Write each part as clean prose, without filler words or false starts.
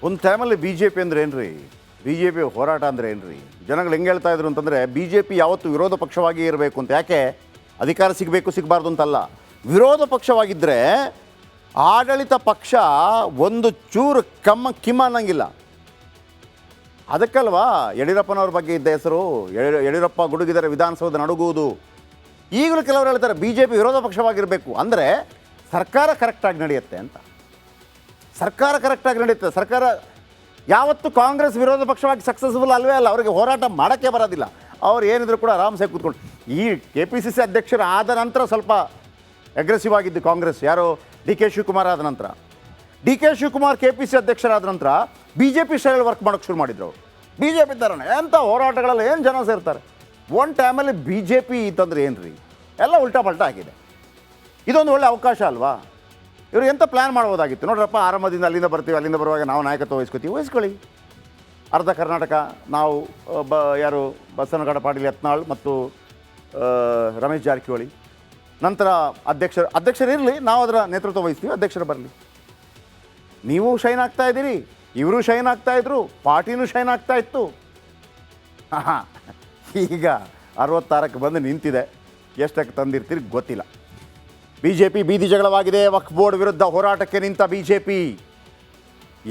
ಒಂದು ಟೈಮಲ್ಲಿ B J P ಅಂದ್ರೆ ಏನ್ರಿ, ಬಿ ಜೆ ಪಿ ಹೋರಾಟ ಅಂದರೆ ಏನ್ರಿ, ಜನಗಳು ಹೆಂಗೆ ಹೇಳ್ತಾ ಇದ್ರು ಅಂತಂದರೆ ಬಿ ಜೆ ಪಿ ಯಾವತ್ತೂ ವಿರೋಧ ಪಕ್ಷವಾಗಿ ಇರಬೇಕು ಅಂತ. ಯಾಕೆ? ಅಧಿಕಾರ ಸಿಗಬೇಕು ಸಿಗಬಾರ್ದು ಅಂತಲ್ಲ, ವಿರೋಧ ಪಕ್ಷವಾಗಿದ್ದರೆ ಆಡಳಿತ ಪಕ್ಷ ಒಂದು ಚೂರು ಕಿಮ್ಮ ಅನ್ನಂಗಿಲ್ಲ. ಅದಕ್ಕಲ್ವಾ ಯಡಿಯೂರಪ್ಪನವ್ರ ಬಗ್ಗೆ ಇದ್ದ ಹೆಸರು, ಯಡಿಯೂರಪ್ಪ ಗುಡುಗಿದರೆ ವಿಧಾನಸೌಧ ನಡುಗುವುದು. ಈಗಲೂ ಕೆಲವರು ಹೇಳ್ತಾರೆ ಬಿ ಜೆ ಪಿ ವಿರೋಧ ಪಕ್ಷವಾಗಿರಬೇಕು ಅಂದರೆ ಸರ್ಕಾರ ಕರೆಕ್ಟಾಗಿ ನಡೆಯುತ್ತೆ ಅಂತ. ಸರ್ಕಾರ ಕರೆಕ್ಟಾಗಿ ನಡೆಯುತ್ತೆ. ಸರ್ಕಾರ ಯಾವತ್ತೂ ಕಾಂಗ್ರೆಸ್ ವಿರೋಧ ಪಕ್ಷವಾಗಿ ಸಕ್ಸಸ್ಫುಲ್ ಅಲ್ವೇ ಅಲ್ಲ. ಅವರಿಗೆ ಹೋರಾಟ ಮಾಡೋಕ್ಕೆ ಬರೋದಿಲ್ಲ. ಅವ್ರು ಏನಿದ್ರು ಕೂಡ ಆರಾಮ್ಸೆ ಕೂತ್ಕೊಂಡು. ಈ KPCC ಅಧ್ಯಕ್ಷರು ಆದ ನಂತರ ಸ್ವಲ್ಪ ಅಗ್ರೆಸಿವ್ ಆಗಿದ್ದು ಕಾಂಗ್ರೆಸ್. ಯಾರು? ಡಿ ಕೆ ಶಿವಕುಮಾರ್ ಆದ ನಂತರ. ಡಿ ಕೆ ಶಿವಕುಮಾರ್ KPCC ಅಧ್ಯಕ್ಷರಾದ ನಂತರ B J P style work ಮಾಡೋಕ್ಕೆ ಶುರು ಮಾಡಿದ್ರು ಅವರು. ಬಿ ಜೆ ಪಿ ಥರನೇ ಎಂಥ ಹೋರಾಟಗಳಲ್ಲಿ ಏನು ಜನ ಸೇರ್ತಾರೆ. ಒನ್ ಟೈಮಲ್ಲಿ ಬಿ ಜೆ ಪಿ ಅಂತಂದ್ರೆ ಏನು ರೀ, ಎಲ್ಲ ಉಲ್ಟಾ ಪಲ್ಟಾ ಆಗಿದೆ. ಇದೊಂದು ಒಳ್ಳೆ ಅವಕಾಶ ಅಲ್ವಾ? ಇವರು ಎಂಥ ಪ್ಲ್ಯಾನ್ ಮಾಡ್ಬೋದಾಗಿತ್ತು. ನೋಡ್ರಪ್ಪ, ಆರಂಭದಿಂದ ಅಲ್ಲಿಂದ ಬರ್ತೀವಿ, ಅಲ್ಲಿಂದ ಬರುವಾಗ ನಾವು ನಾಯಕತ್ವ ವಹಿಸ್ಕೊಳ್ಳಿ. ಅರ್ಧ ಕರ್ನಾಟಕ ನಾವು ಯಾರು ಬಸವನಗೌಡ ಪಾಟೀಲ್ ಯತ್ನಾಳ್ ಮತ್ತು ರಮೇಶ್ ಜಾರಕಿಹೊಳಿ, ನಂತರ ಅಧ್ಯಕ್ಷರು ಇರಲಿ, ನಾವು ಅದರ ನೇತೃತ್ವ ವಹಿಸ್ತೀವಿ, ಅಧ್ಯಕ್ಷರು ಬರಲಿ. ನೀವು ಶೈನ್ ಆಗ್ತಾ ಇದ್ದೀರಿ, ಇವರು ಶೈನ್ ಆಗ್ತಾಯಿದ್ರು, ಪಾರ್ಟಿನೂ ಶೈನ್ ಆಗ್ತಾ ಇತ್ತು. ಹಾಂ, ಈಗ 66ಕ್ಕೆ ಬಂದು ನಿಂತಿದೆ. ಎಷ್ಟಕ್ಕೆ ತಂದಿರ್ತೀರಿ ಗೊತ್ತಿಲ್ಲ. ಬಿ ಜೆ ಪಿ ಬೀದಿ ಜಗಳವಾಗಿದೆ. ವಕ್ಫ್ ಬೋರ್ಡ್ ವಿರುದ್ಧ ಹೋರಾಟಕ್ಕೆ ನಿಂತ ಬಿ ಜೆ ಪಿ.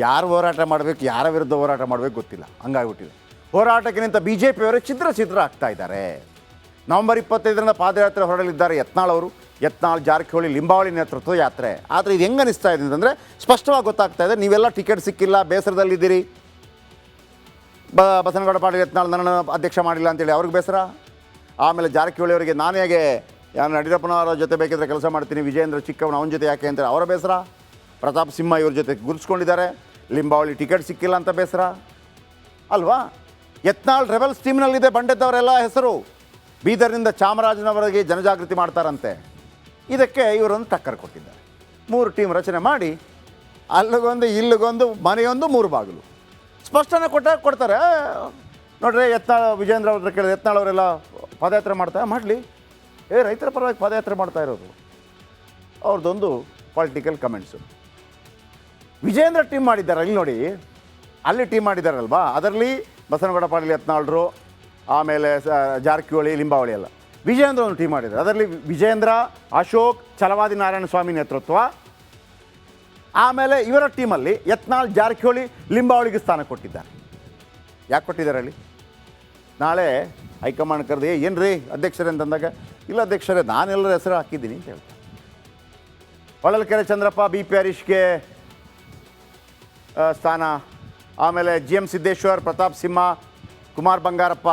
ಯಾರು ಹೋರಾಟ ಮಾಡಬೇಕು, ಯಾರ ವಿರುದ್ಧ ಹೋರಾಟ ಮಾಡಬೇಕು ಗೊತ್ತಿಲ್ಲ, ಹಂಗಾಗ್ಬಿಟ್ಟಿದೆ. ಹೋರಾಟಕ್ಕೆ ನಿಂತ ಬಿ ಜೆ ಪಿಯವರೇ ಛಿದ್ರ ಆಗ್ತಾ ಇದ್ದಾರೆ. ನವೆಂಬರ್ 25ರಿಂದ ಪಾದಯಾತ್ರೆ ಹೊರಡಲಿದ್ದಾರೆ ಯತ್ನಾಳ್ ಅವರು. ಯತ್ನಾಳ್, ಜಾರಕಿಹೊಳಿ, ಲಿಂಬಾವಳಿ ನೇತೃತ್ವದ ಯಾತ್ರೆ. ಆದರೆ ಇದು ಹೆಂಗೆ ಅನಿಸ್ತಾ ಇದೆ ಅಂತಂದರೆ ಸ್ಪಷ್ಟವಾಗಿ ಗೊತ್ತಾಗ್ತಾ ಇದೆ, ನೀವೆಲ್ಲ ಟಿಕೆಟ್ ಸಿಕ್ಕಿಲ್ಲ, ಬೇಸರದಲ್ಲಿದ್ದೀರಿ. ಬಸವನಗೌಡ ಪಾಟೀಲ್ ಯತ್ನಾಳ್ ನನ್ನನ್ನು ಅಧ್ಯಕ್ಷ ಮಾಡಿಲ್ಲ ಅಂತೇಳಿ ಅವ್ರಿಗೆ ಬೇಸರ. ಆಮೇಲೆ ಜಾರಕಿಹೊಳಿ ಅವರಿಗೆ ನಾನು ಹೇಗೆ ಯಡಿಯೂರಪ್ಪನವರ ಜೊತೆ ಬೇಕಿದ್ರೆ ಕೆಲಸ ಮಾಡ್ತೀನಿ, ವಿಜೇಂದ್ರ ಚಿಕ್ಕವನ ಅವನ ಜೊತೆ ಯಾಕೆ ಅಂತ ಅವರ ಬೇಸರ. ಪ್ರತಾಪ್ ಸಿಂಹ ಇವ್ರ ಜೊತೆ ಗುರುಸ್ಕೊಂಡಿದ್ದಾರೆ. ಲಿಂಬಾವಳಿ ಟಿಕೆಟ್ ಸಿಕ್ಕಿಲ್ಲ ಅಂತ ಬೇಸರ ಅಲ್ವಾ? ಯತ್ನಾಳ್ ರೆಬಲ್ಸ್ ಟೀಮ್ನಲ್ಲಿದೆ ಬಂಡೆದ್ದವರೆಲ್ಲ ಹೆಸರು. ಬೀದರ್ನಿಂದ ಚಾಮರಾಜನವರೆಗೆ ಜನಜಾಗೃತಿ ಮಾಡ್ತಾರಂತೆ. ಇದಕ್ಕೆ ಇವರೊಂದು ಟಕ್ಕರ್ ಕೊಟ್ಟಿದ್ದಾರೆ. 3 ಟೀಮ್ ರಚನೆ ಮಾಡಿ ಅಲ್ಲಿಗೊಂದು ಇಲ್ಲಿಗೊಂದು ಮನೆಯೊಂದು 3 ಬಾಗಿಲು ಸ್ಪಷ್ಟನೆ ಕೊಡ್ತಾರೆ. ನೋಡ್ರಿ, ಯತ್ನಾಳ್ ವಿಜೇಂದ್ರ ಅವ್ರ ಕೇಳಿದ್ರೆ ಯತ್ನಾಳ್ ಅವರೆಲ್ಲ ಪಾದಯಾತ್ರೆ ಮಾಡಲಿ. ರೈತರ ಪರವಾಗಿ ಪಾದಯಾತ್ರೆ ಮಾಡ್ತಾ ಇರೋದು ಅವ್ರದ್ದೊಂದು ಪೊಲಿಟಿಕಲ್ ಕಮೆಂಟ್ಸು. ವಿಜೇಂದ್ರ ಟೀಮ್ ಮಾಡಿದ್ದಾರೆ, ಅಲ್ಲಿ ನೋಡಿ, ಅಲ್ಲಿ ಟೀಮ್ ಮಾಡಿದ್ದಾರಲ್ವಾ, ಅದರಲ್ಲಿ ಬಸವನಗೌಡ ಪಾಟೀಲ್ ಯತ್ನಾಳ್ರು, ಆಮೇಲೆ ಜಾರಕಿಹೊಳಿ, ಲಿಂಬಾವಳಿ ಎಲ್ಲ. ವಿಜೇಂದ್ರ ಒಂದು ಟೀಮ್ ಮಾಡಿದ್ದಾರೆ, ಅದರಲ್ಲಿ ವಿಜೇಂದ್ರ, ಅಶೋಕ್, ಛಲವಾದಿ ನಾರಾಯಣ ಸ್ವಾಮಿ ನೇತೃತ್ವ. ಆಮೇಲೆ ಇವರ ಟೀಮಲ್ಲಿ ಯತ್ನಾಳ್, ಜಾರಕಿಹೊಳಿ, ಲಿಂಬಾವಳಿಗೆ ಸ್ಥಾನ ಕೊಟ್ಟಿದ್ದಾರೆ. ಯಾಕೆ ಕೊಟ್ಟಿದ್ದಾರೆ ಹೇಳಿ? ನಾಳೆ ಹೈಕಮಾಂಡ್ ಕರೆದು ಏನು ರೀ ಅಧ್ಯಕ್ಷರೇ ಅಂತಂದಾಗ, ಇಲ್ಲ ಅಧ್ಯಕ್ಷರೇ ನಾನೆಲ್ಲರ ಹೆಸರು ಹಾಕಿದ್ದೀನಿ ಅಂತ ಹೇಳ್ತಾರೆ. ಹೊಳಲ್ಕೆರೆ ಚಂದ್ರಪ್ಪ, ಬಿ ಪಿ ಹರೀಶ್ಗೆ ಸ್ಥಾನ. ಆಮೇಲೆ GM ಸಿದ್ದೇಶ್ವರ್, ಪ್ರತಾಪ್ ಸಿಂಹ, ಕುಮಾರ್ ಬಂಗಾರಪ್ಪ,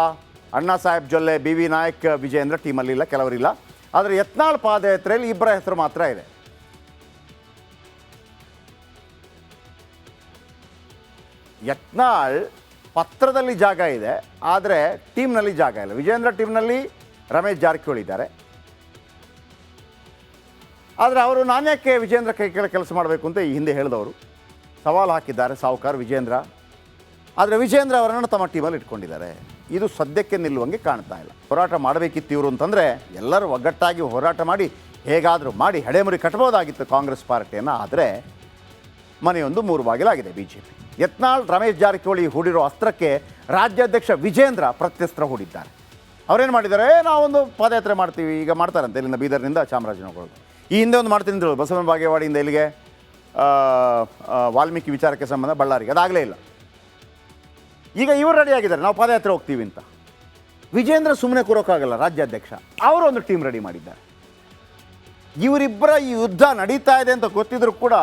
ಅಣ್ಣಾ ಸಾಹೇಬ್ ಜೊಲ್ಲೆ, BV ನಾಯಕ್, ವಿಜೇಂದ್ರ ಟೀಮಲ್ಲಿಲ್ಲ, ಕೆಲವರಿಲ್ಲ. ಆದರೆ ಯತ್ನಾಳ್ ಪಾದಯಾತ್ರೆಯಲ್ಲಿ 2 ಹೆಸರು ಮಾತ್ರ ಇದೆ. ಯತ್ನಾಳ್ ಪತ್ರದಲ್ಲಿ ಜಾಗ ಇದೆ, ಆದರೆ ಟೀಮ್ನಲ್ಲಿ ಜಾಗ ಇಲ್ಲ. ವಿಜೇಂದ್ರ ಟೀಮ್ನಲ್ಲಿ ರಮೇಶ್ ಜಾರಕಿಹೊಳಿ ಇದ್ದಾರೆ. ಆದರೆ ಅವರು ನಾನ್ಯಾಕೆ ವಿಜೇಂದ್ರ ಕೈ ಕೆಳಗೆ ಕೆಲಸ ಮಾಡಬೇಕು ಅಂತ ಈ ಹಿಂದೆ ಹೇಳಿದವರು ಸವಾಲು ಹಾಕಿದ್ದಾರೆ ಸಾವುಕಾರ್ ವಿಜೇಂದ್ರ. ಆದರೆ ವಿಜೇಂದ್ರ ಅವರನ್ನು ತಮ್ಮ ಟೀಮಲ್ಲಿ ಇಟ್ಕೊಂಡಿದ್ದಾರೆ. ಇದು ಸದ್ಯಕ್ಕೆ ನಿಲ್ಲುವಂಗೆ ಕಾಣ್ತಾ ಇಲ್ಲ. ಹೋರಾಟ ಮಾಡಬೇಕಿತ್ತು ಇವರು ಅಂತಂದರೆ ಎಲ್ಲರೂ ಒಗ್ಗಟ್ಟಾಗಿ ಹೋರಾಟ ಮಾಡಿ ಹೇಗಾದರೂ ಮಾಡಿ ಹೆಡೆಮುರಿ ಕಟ್ಟಬಹುದಾಗಿತ್ತು ಕಾಂಗ್ರೆಸ್ ಪಾರ್ಟಿಯನ್ನು. ಆದರೆ ಮನೆಯೊಂದು 3 ಬಾಗಿಲಾಗಿದೆ B J P. Yatnal, Ramesh Jarkiholi ಹೂಡಿರೋ ಅಸ್ತ್ರಕ್ಕೆ ರಾಜ್ಯಾಧ್ಯಕ್ಷ ವಿಜೇಂದ್ರ ಪ್ರತ್ಯಸ್ತ್ರ ಹೂಡಿದ್ದಾರೆ. ಅವರೇನು ಮಾಡಿದ್ದಾರೆ, ನಾವೊಂದು ಪಾದಯಾತ್ರೆ ಮಾಡ್ತೀವಿ, ಈಗ ಮಾಡ್ತಾರಂತೆ ಇಲ್ಲಿಂದ ಬೀದರ್ನಿಂದ ಚಾಮರಾಜನಗರ. ಈ ಹಿಂದೆ ಒಂದು ಮಾಡ್ತೀನಿ ಅಂತ ಹೇಳಿ ಬಸವನ ಬಾಗೇವಾಡಿಯಿಂದ ಇಲ್ಲಿಗೆ ವಾಲ್ಮೀಕಿ ವಿಚಾರಕ್ಕೆ ಸಂಬಂಧ ಬಳ್ಳಾರಿಗೆ, ಅದಾಗಲೇ ಇಲ್ಲ. ಈಗ ಇವರು ರೆಡಿಯಾಗಿದ್ದಾರೆ, ನಾವು ಪಾದಯಾತ್ರೆ ಹೋಗ್ತೀವಿ ಅಂತ. ವಿಜೇಂದ್ರ ಸುಮ್ಮನೆ ಕೂರೋಕ್ಕಾಗಲ್ಲ, ರಾಜ್ಯಾಧ್ಯಕ್ಷ. ಅವರು ಒಂದು ಟೀಮ್ ರೆಡಿ ಮಾಡಿದ್ದಾರೆ. ಇವರಿಬ್ಬರ ಈ ಯುದ್ಧ ನಡೀತಾ ಇದೆ ಅಂತ ಗೊತ್ತಿದ್ರು ಕೂಡ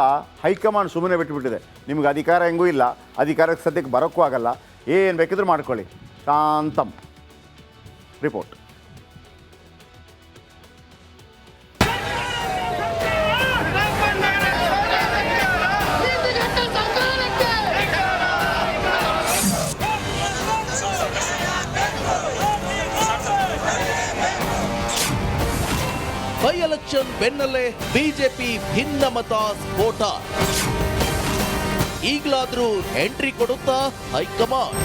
ಹೈಕಮಾಂಡ್ ಸುಮ್ಮನೆ ಬಿಟ್ಟುಬಿಟ್ಟಿದೆ. ನಿಮ್ಗೆ ಅಧಿಕಾರ ಹೆಂಗೂ ಇಲ್ಲ, ಅಧಿಕಾರಕ್ಕೆ ಸದ್ಯಕ್ಕೆ ಬರೋಕ್ಕೂ ಆಗಲ್ಲ, ಏನು ಬೇಕಿದ್ರೂ ಮಾಡ್ಕೊಳ್ಳಿ, ಶಾಂತಂ. ರಿಪೋರ್ಟ್. ಬೈ ಎಲೆಕ್ಷನ್ ಬೆನ್ನಲ್ಲೇ ಬಿಜೆಪಿ ಭಿನ್ನಮತ ಸ್ಫೋಟ. ಈಗಲಾದ್ರೂ ಎಂಟ್ರಿ ಕೊಡುತ್ತಾ ಹೈಕಮಾಂಡ್?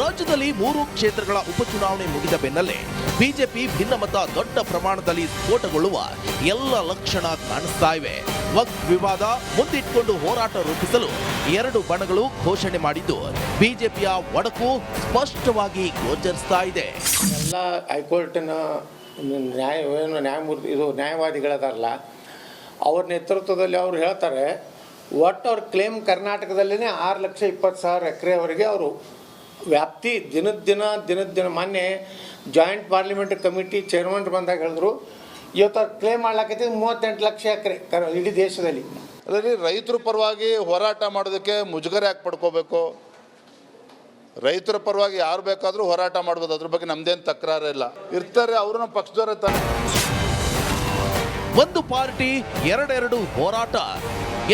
ರಾಜ್ಯದಲ್ಲಿ 3 ಕ್ಷೇತ್ರಗಳ ಉಪಚುನಾವಣೆ ಮುಗಿದ ಬೆನ್ನಲ್ಲೇ ಬಿಜೆಪಿ ಭಿನ್ನಮತ ದೊಡ್ಡ ಪ್ರಮಾಣದಲ್ಲಿ ಸ್ಫೋಟಗೊಳ್ಳುವ ಎಲ್ಲ ಲಕ್ಷಣ ಕಾಣಿಸ್ತಾ ಇವೆ. ವಕ್ಫ್ ವಿವಾದ ಮುಂದಿಟ್ಕೊಂಡು ಹೋರಾಟ ರೂಪಿಸಲು 2 ಬಣಗಳು ಘೋಷಣೆ ಮಾಡಿದ್ದು ಬಿಜೆಪಿಯ ಒಡಕು ಸ್ಪಷ್ಟವಾಗಿ ಗೋಚರಿಸ್ತಾ ಇದೆ. ಎಲ್ಲ ಹೈಕೋರ್ಟಿನ ನ್ಯಾಯಮೂರ್ತಿ ನ್ಯಾಯವಾದಿಗಳದಾರಲ್ಲ, ಅವ್ರ ನೇತೃತ್ವದಲ್ಲಿ ಅವರು ಹೇಳ್ತಾರೆ ಒಟ್ಟು ಅವ್ರ ಕ್ಲೇಮ್ ಕರ್ನಾಟಕದಲ್ಲೇ 6,20,000 ಎಕರೆವರೆಗೆ ಅವರು ವ್ಯಾಪ್ತಿ ದಿನದ ದಿನ ಮೊನ್ನೆ ಜಾಯಿಂಟ್ ಪಾರ್ಲಿಮೆಂಟರಿ ಕಮಿಟಿ ಚೇರ್ಮನ್ ಬಂದಾಗ ಹೇಳಿದ್ರು ಇವತ್ತು ಅವ್ರು ಕ್ಲೇಮ್ ಮಾಡ್ಲಾಕೈತಿ 38 ಲಕ್ಷ ಎಕರೆ ಇಡೀ ದೇಶದಲ್ಲಿ. ಅದರಲ್ಲಿ ರೈತರ ಪರವಾಗಿ ಹೋರಾಟ ಮಾಡೋದಕ್ಕೆ ಮುಜುಗರ ಯಾಕೆ ಪಡ್ಕೋಬೇಕು? ರೈತರ ಪರವಾಗಿ ಯಾರು ಬೇಕಾದರೂ ಹೋರಾಟ ಮಾಡ್ಬೋದು, ಅದ್ರ ಬಗ್ಗೆ ನಮ್ದೇನು ತಕರಾರು ಇಲ್ಲ. ಇರ್ತಾರೆ ಅವರು ನಮ್ಮ ಪಕ್ಷದವರೇ ತಾನೆ. ಒಂದು ಪಾರ್ಟಿ 2 ಹೋರಾಟ.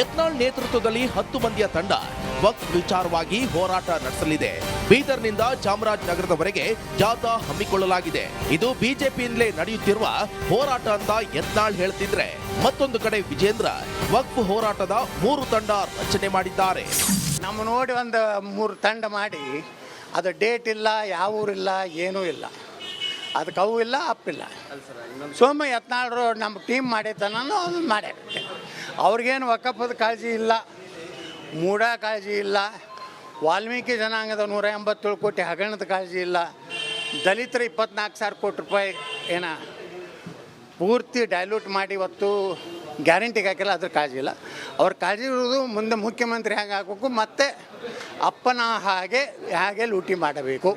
ಯತ್ನಾಳ್ ನೇತೃತ್ವದಲ್ಲಿ 10 ಮಂದಿಯ ತಂಡ ವಕ್ಫ್ ವಿಚಾರವಾಗಿ ಹೋರಾಟ ನಡೆಸಲಿದೆ. ಬೀದರ್ನಿಂದ ಚಾಮರಾಜನಗರದವರೆಗೆ ಜಾಥಾ ಹಮ್ಮಿಕೊಳ್ಳಲಾಗಿದೆ. ಇದು ಬಿಜೆಪಿಯಿಂದಲೇ ನಡೆಯುತ್ತಿರುವ ಹೋರಾಟ ಅಂತ ಯತ್ನಾಳ್ ಹೇಳ್ತಿದ್ರೆ, ಮತ್ತೊಂದು ಕಡೆ ವಿಜೇಂದ್ರ ವಕ್ಫ್ ಹೋರಾಟದ 3 ತಂಡ ರಚನೆ ಮಾಡಿದ್ದಾರೆ. ನಮ್ಮ ನೋಡಿ ಒಂದು 3 ತಂಡ ಮಾಡಿ ಅದು ಡೇಟ್ ಇಲ್ಲ, ಯಾವ ಊರಿಲ್ಲ, ಏನೂ ಇಲ್ಲ, ಅದಕ್ಕೆ ಅವು ಇಲ್ಲ ಅಪ್ಪಿಲ್ಲ. ಸೋಮ ಯತ್ನಾಳರು ನಮ್ಮ ಟೀಮ್ ಮಾಡೈತನ ಅದು ಮಾಡ್ಯಾರ. ಅವ್ರಿಗೇನು ವಕಫದ ಕಾಳಜಿ ಇಲ್ಲ, ಮೂಢ ಕಾಳಜಿ ಇಲ್ಲ, ವಾಲ್ಮೀಕಿ ಜನಾಂಗದ 187 ಕೋಟಿ ಹಗರಣದ ಕಾಳಜಿ ಇಲ್ಲ, ದಲಿತರ 24,000 ಕೋಟಿ ರೂಪಾಯಿ ಪೂರ್ತಿ ಡೈಲ್ಯೂಟ್ ಮಾಡಿ ಇವತ್ತು ಗ್ಯಾರಂಟಿಗೆ ಹಾಕಿಲ್ಲ, ಅದ್ರ ಕಾಳಜಿ ಇಲ್ಲ. ಅವ್ರ ಕಾಳಜಿ ಇರೋದು ಮುಂದೆ ಮುಖ್ಯಮಂತ್ರಿ ಹೇಗೆ ಆಗಬೇಕು, ಮತ್ತೆ ಅಪ್ಪನ ಹಾಗೆ ಲೂಟಿ ಮಾಡಬೇಕು.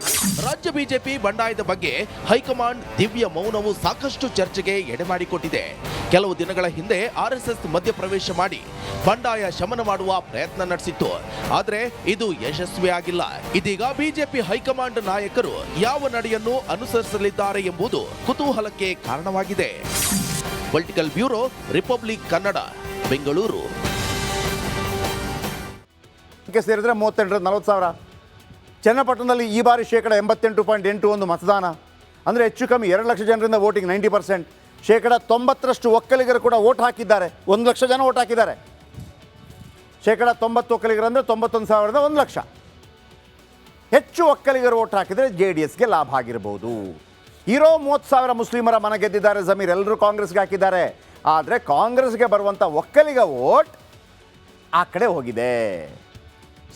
ರಾಜ್ಯ ಬಿಜೆಪಿ ಬಂಡಾಯದ ಬಗ್ಗೆ ಹೈಕಮಾಂಡ್ ದಿವ್ಯ ಮೌನವು ಸಾಕಷ್ಟು ಚರ್ಚೆಗೆ ಎಡೆಮಾಡಿಕೊಟ್ಟಿದೆ. ಕೆಲವು ದಿನಗಳ ಹಿಂದೆ ಆರ್ಎಸ್ಎಸ್ ಮಧ್ಯಪ್ರವೇಶ ಮಾಡಿ ಬಂಡಾಯ ಶಮನ ಮಾಡುವ ಪ್ರಯತ್ನ ನಡೆಸಿತ್ತು. ಆದರೆ ಇದು ಯಶಸ್ವಿಯಾಗಿಲ್ಲ. ಇದೀಗ ಬಿಜೆಪಿ ಹೈಕಮಾಂಡ್ ನಾಯಕರು ಯಾವ ನಡೆಯನ್ನು ಅನುಸರಿಸಲಿದ್ದಾರೆ ಎಂಬುದು ಕುತೂಹಲಕ್ಕೆ ಕಾರಣವಾಗಿದೆ. Political bureau, republic Kannada, Bengaluru. ಸೇರಿದ್ರೆ 38,40,000. ಚನ್ನಪಟ್ಟಣದಲ್ಲಿ ಈ ಬಾರಿ 88.81% ಮತದಾನ. ಅಂದರೆ ಹೆಚ್ಚು ಕಮ್ಮಿ 2 ಲಕ್ಷ ಜನರಿಂದ ವೋಟಿಂಗ್ 90%. 90% ಒಕ್ಕಲಿಗರು ಕೂಡ ವೋಟ್ ಹಾಕಿದ್ದಾರೆ. 1 ಲಕ್ಷ ಜನ ವೋಟ್ ಹಾಕಿದ್ದಾರೆ. 90 ಒಕ್ಕಲಿಗರು ಅಂದರೆ 91,000ರಿಂದ 1 ಲಕ್ಷ. ಹೆಚ್ಚು ಒಕ್ಕಲಿಗರು ವೋಟ್ ಹಾಕಿದರೆ JDSಗೆ ಲಾಭ ಆಗಿರ್ಬೋದು. ಇರೋ 30,000 ಮುಸ್ಲಿಮರ ಮನ ಗೆದ್ದಿದ್ದಾರೆ ಜಮೀರ್, ಎಲ್ಲರೂ ಕಾಂಗ್ರೆಸ್ಗೆ ಹಾಕಿದ್ದಾರೆ. ಆದರೆ ಕಾಂಗ್ರೆಸ್ಗೆ ಬರುವಂಥ ಒಕ್ಕಲಿಗ ವೋಟ್ ಆ ಕಡೆ ಹೋಗಿದೆ.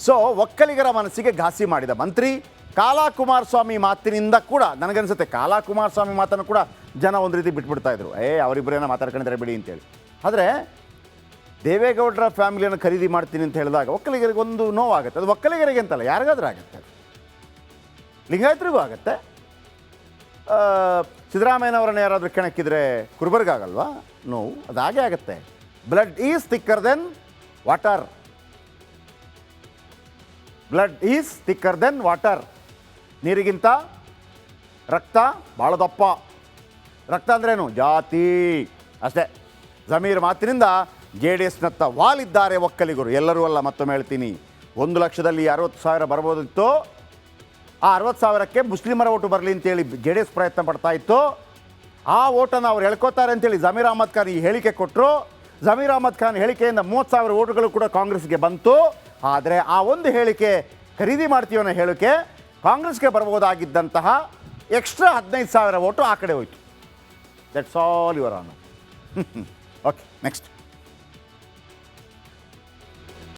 ಸೊ ಒಕ್ಕಲಿಗರ ಮನಸ್ಸಿಗೆ ಘಾಸಿ ಮಾಡಿದ ಮಂತ್ರಿ ಕಾಲಾ ಕುಮಾರಸ್ವಾಮಿ ಮಾತಿನಿಂದ ಕೂಡ ನನಗನ್ಸುತ್ತೆ ಕಾಲಾ ಕುಮಾರಸ್ವಾಮಿ ಮಾತನ್ನು ಕೂಡ ಜನ ಒಂದು ರೀತಿ ಬಿಟ್ಬಿಡ್ತಾ ಇದ್ರು, ಅವರಿಬ್ಬರೇನೋ ಮಾತಾಡ್ಕೊಂಡಿದ್ದಾರೆ ಬಿಡಿ ಅಂತೇಳಿ. ಆದರೆ ದೇವೇಗೌಡರ ಫ್ಯಾಮಿಲಿಯನ್ನು ಖರೀದಿ ಮಾಡ್ತೀನಿ ಅಂತ ಹೇಳಿದಾಗ ಒಕ್ಕಲಿಗರಿಗೆ ಒಂದು ನೋವಾಗುತ್ತೆ. ಅದು ಒಕ್ಕಲಿಗರಿಗೆ ಅಂತಲ್ಲ, ಯಾರಿಗಾದ್ರೂ ಆಗುತ್ತೆ, ಲಿಂಗಾಯತರಿಗೂ ಆಗುತ್ತೆ. ಸಿದ್ದರಾಮಯ್ಯನವರನ್ನ ಯಾರಾದರೂ ಕೆಣಕಿದ್ರೆ ಕುರುಬರಿಗಾಗಲ್ವಾ ನೋವು? ಅದು ಹಾಗೆ ಆಗುತ್ತೆ. Blood is thicker than water. Blood is thicker than water. ನೀರಿಗಿಂತ ರಕ್ತ ಭಾಳ ದಪ್ಪ. ರಕ್ತ ಅಂದ್ರೇನು? ಜಾತಿ ಅಷ್ಟೇ. ಜಮೀರ್ ಮಾತಿನಿಂದ JDSನತ್ತ ವಾಲಿದ್ದಾರೆ ಒಕ್ಕಲಿಗರು, ಎಲ್ಲರೂ ಅಲ್ಲ. ಮತ್ತೊಮ್ಮೆ ಹೇಳ್ತೀನಿ, 1 ಲಕ್ಷದಲ್ಲಿ 60,000 ಬರ್ಬೋದಿತ್ತು. ಆ 60,000ಕ್ಕೆ ಮುಸ್ಲಿಮರ ಓಟು ಬರಲಿ ಅಂತೇಳಿ JDS ಪ್ರಯತ್ನ ಪಡ್ತಾ ಇತ್ತು. ಆ ಓಟನ್ನು ಅವ್ರು ಹೇಳ್ಕೋತಾರೆ ಅಂತೇಳಿ ಜಮೀರ್ ಅಹಮದ್ ಖಾನ್ ಈ ಹೇಳಿಕೆ ಕೊಟ್ಟರು. ಜಮೀರ್ ಅಹಮದ್ ಖಾನ್ ಹೇಳಿಕೆಯಿಂದ 30,000 ಓಟುಗಳು ಕೂಡ ಕಾಂಗ್ರೆಸ್ಗೆ ಬಂತು. ಆದರೆ ಆ ಒಂದು ಹೇಳಿಕೆ, ಖರೀದಿ ಮಾಡ್ತೀವಿ ಅನ್ನೋ ಹೇಳಿಕೆ, ಕಾಂಗ್ರೆಸ್ಗೆ ಬರ್ಬೋದಾಗಿದ್ದಂತಹ ಎಕ್ಸ್ಟ್ರಾ 15,000 ಓಟು ಆ ಕಡೆ ಹೋಯಿತು. That's all your honour. Okay, next.